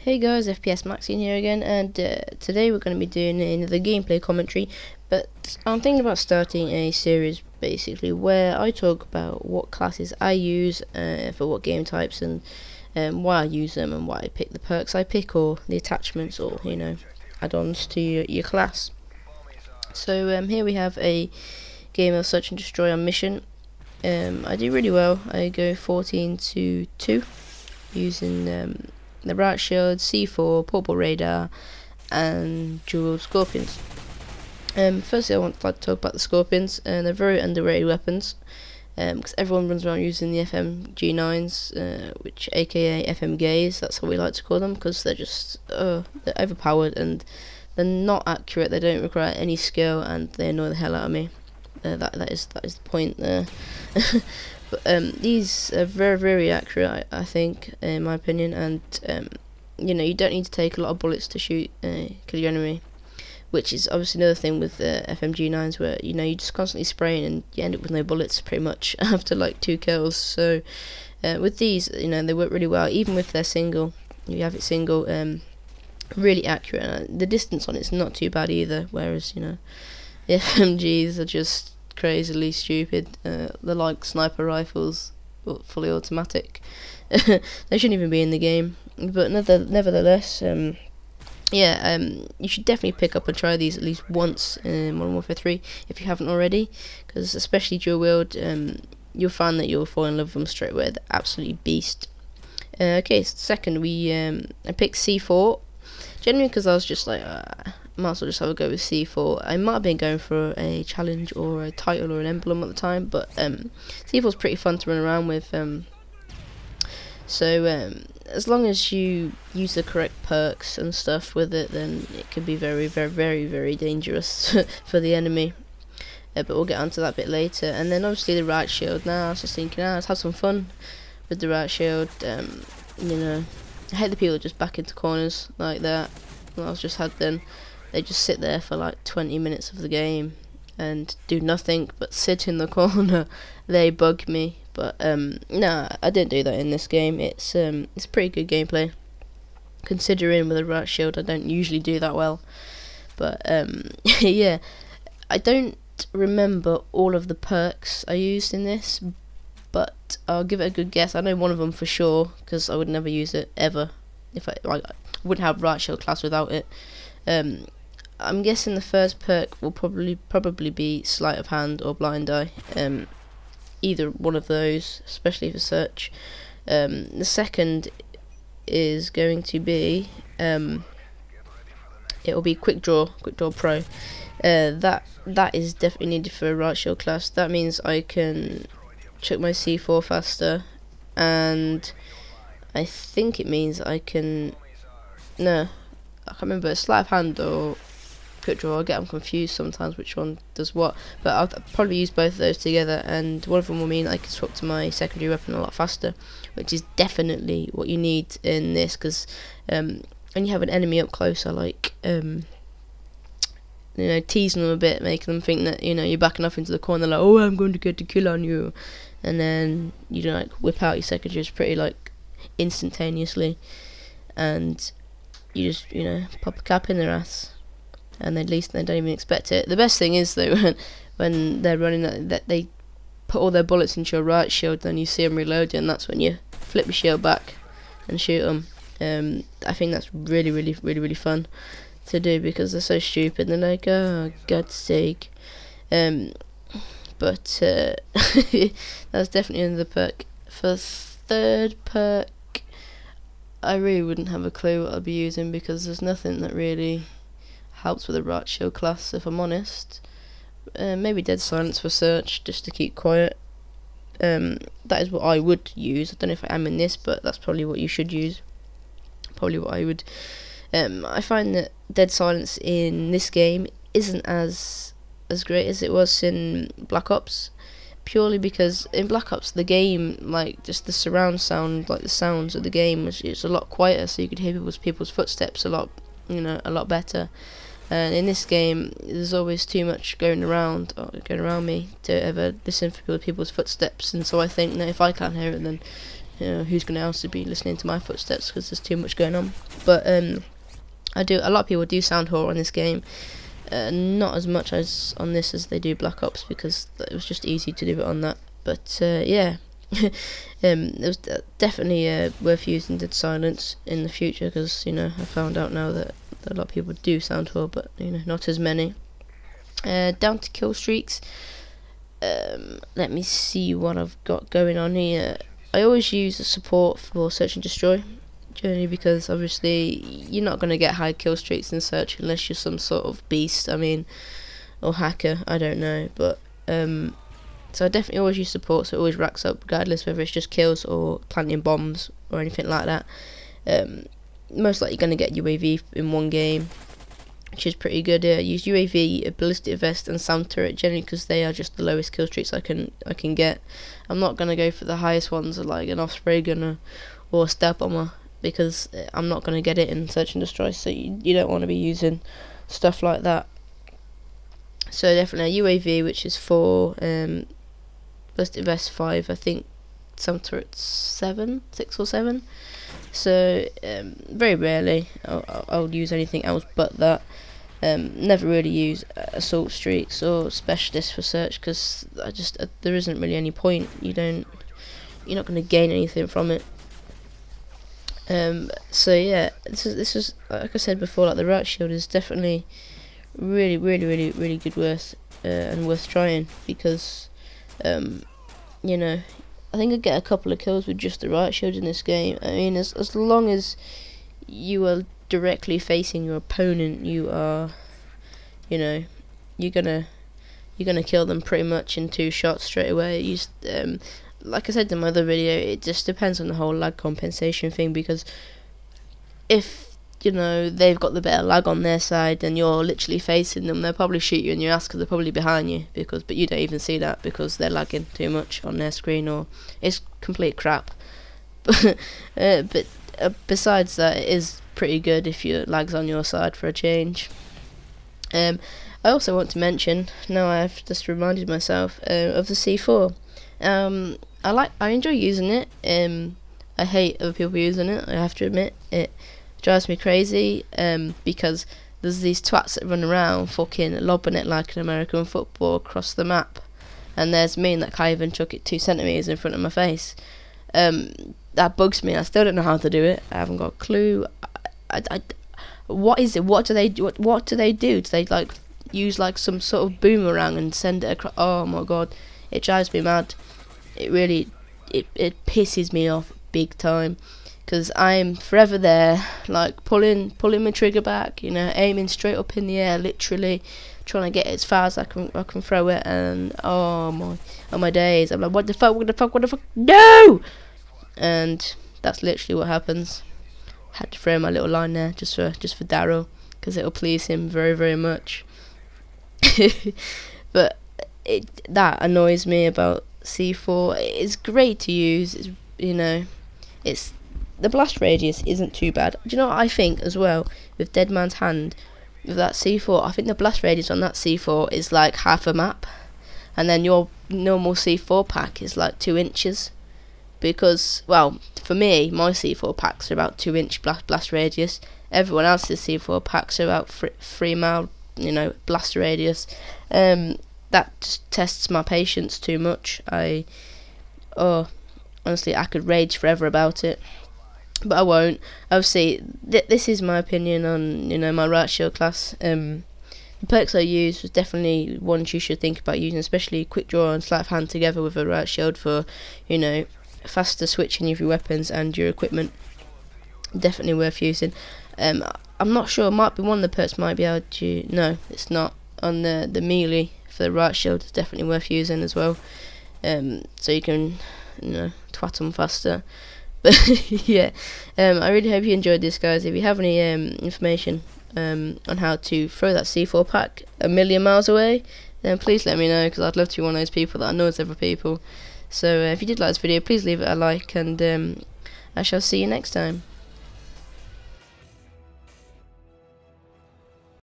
Hey guys, FPSMaxine here again, and today we're going to be doing another gameplay commentary, but I'm thinking about starting a series basically where I talk about what classes I use for what game types, and why I use them and why I pick the perks I pick, or the attachments, or add-ons to your class. So here we have a game of Search and Destroy on mission. I do really well. I go 14 to 2 using the Riot Shield, C4, Portable Radar, and dual Scorpions. Firstly, I want to talk about the Scorpions. They're very underrated weapons, because everyone runs around using the FMG9s, which aka FM Gays, that's what we like to call them, because they're just they're overpowered and they're not accurate. They don't require any skill, and they annoy the hell out of me. That is the point there. But these are very accurate, I think, in my opinion, and you don't need to take a lot of bullets to kill your enemy, which is obviously another thing with FMG9s, where you're just constantly spraying and you end up with no bullets pretty much after like 2 kills. So with these, they work really well, even with their single. You have it single, really accurate. The distance on it's not too bad either, whereas the FMGs are just crazily stupid. They're like sniper rifles, but fully automatic. They shouldn't even be in the game, but nevertheless, you should definitely pick up and try these at least once in Modern Warfare 3 if you haven't already, because especially dual wield, you'll find that you'll fall in love with them straight away. They're absolutely beast. Okay, so second I picked C4, generally because I was just like, might as well just have a go with C4. I might have been going for a challenge or a title or an emblem at the time, but C4 is pretty fun to run around with. So as long as you use the correct perks and stuff with it, then it can be very dangerous for the enemy. But we'll get onto that a bit later. And then obviously the Riot Shield. Now I was just thinking, let's have some fun with the Riot Shield. I hate the people just back into corners like that. I was just had then. They just sit there for like 20 minutes of the game and do nothing but sit in the corner. They bug me, but nah, I didn't do that in this game. It's pretty good gameplay, considering with a Riot Shield I don't usually do that well. But yeah, I don't remember all of the perks I used in this, but I'll give it a good guess. I know one of them for sure, because I would never use it ever. If I wouldn't have Riot Shield class without it. I'm guessing the first perk will probably be Sleight of Hand or Blind Eye. Either one of those, especially for search. The second is going to be it will be Quick Draw Pro. That is definitely needed for a Riot Shield class. That means I can chuck my C4 faster, and I think it means I can. No, I can't remember. Sleight of Hand or Quick Draw. I get them confused sometimes which one does what, but I'll probably use both of those together, and one of them will mean I can swap to my secondary weapon a lot faster, which is definitely what you need in this, because when you have an enemy up close, I like teasing them a bit, making them think that you're backing off into the corner, like, oh, I'm going to get the kill on you, and then like whip out your secondaries pretty like instantaneously, and you just pop a cap in their ass, and at least they don't even expect it. The best thing is though, when they're running that they put all their bullets into your Riot Shield, then you see them reloading, and that's when you flip your shield back and shoot them. I think that's really fun to do, because they're so stupid. They're like, oh, God's sake. But that's definitely another perk. For third perk, I really wouldn't have a clue what I'd be using, because there's nothing that really helps with a Riot Shield class, if I'm honest. Maybe Dead Silence for search, just to keep quiet. That is what I would use. I don't know if I am in this, but that's probably what you should use. Probably what I would. I find that Dead Silence in this game isn't as great as it was in Black Ops, purely because in Black Ops the game, like just the surround sound, like the sounds of the game, it's a lot quieter, so you could hear people's footsteps a lot better. And in this game, there's always too much going around me to ever listen for people's footsteps, and so I think that if I can't hear it, then who's going to also be listening to my footsteps because there's too much going on. But a lot of people do sound horror on this game. Not as much as on this as they do Black Ops, because it was just easy to do it on that. But yeah, it was definitely worth using Dead Silence in the future, because I found out now that a lot of people do sound horror, but not as many. Down to kill streaks. Let me see what I've got going on here. I always use a support for search and destroy, generally because obviously you're not going to get high kill streaks in search unless you're some sort of beast, or hacker, I don't know. But so I definitely always use support, so it always racks up regardless whether it's just kills or planting bombs or anything like that. Most likely going to get UAV in one game, which is pretty good. I use UAV, a ballistic vest, and sound turret generally because they are just the lowest kill streaks I can get. I'm not gonna go for the highest ones, like an off-spray gunner or a stab bomber, because I'm not gonna get it in search and destroy. So you don't want to be using stuff like that. So definitely a UAV, which is 4, ballistic vest 5, I think sound turret 6 or 7. So very rarely I'll use anything else but that. Never really use assault streaks or specialists for search, because there isn't really any point. You're not going to gain anything from it. So yeah, this is like I said before, like the Riot shield is definitely really good and worth trying, because I think I get a couple of kills with just the Riot shield in this game. As long as you are directly facing your opponent, you are, you're gonna kill them pretty much in 2 shots straight away. Like I said in my other video, it just depends on the whole lag compensation thing, because if they've got the better lag on their side and you're literally facing them, they'll probably shoot you in your ass because they're probably behind you, but you don't even see that because they're lagging too much on their screen, or it's complete crap. But besides that, it is pretty good if your lag's on your side for a change. I also want to mention, now I've just reminded myself, of the C4. I enjoy using it. I hate other people using it, I have to admit. It drives me crazy, because there's these twats that run around fucking lobbing it like an American football across the map, and there's me that can't even chuck it 2 centimeters in front of my face. That bugs me. I still don't know how to do it. I haven't got a clue. What is it? What do they do? What do they do? Do they like use like some sort of boomerang and send it across? Oh my god, it drives me mad. It really, it pisses me off big time, because I'm forever there, like pulling my trigger back, aiming straight up in the air, literally trying to get it as far as I can throw it, and on my days, I'm like, what the fuck, no! And that's literally what happens. Had to throw my little line there just for Daryl, because it'll please him very much. But that annoys me about C4. It's great to use. It's the blast radius isn't too bad. Do you know what I think as well with Dead Man's Hand, with that C4? I think the blast radius on that C4 is like half a map, and then your normal C4 pack is like 2 inches. Because, well, for me, my C4 packs are about 2-inch blast radius. Everyone else's C4 packs are about 3 mile, blast radius. That just tests my patience too much. Honestly, I could rage forever about it, but I won't. Obviously, this is my opinion on my Riot shield class. The perks I use was definitely ones you should think about using, especially quick draw and sleight of hand together with a Riot shield for faster switching of your weapons and your equipment. Definitely worth using. I'm not sure, it might be one of the perks might be able to, no it's not, on the melee for the Riot shield. It's definitely worth using as well, so you can twat them faster. But yeah, I really hope you enjoyed this, guys. If you have any information on how to throw that C4 pack a million miles away, then please let me know, because I'd love to be one of those people that annoys other people. So if you did like this video, please leave it a like, and I shall see you next time.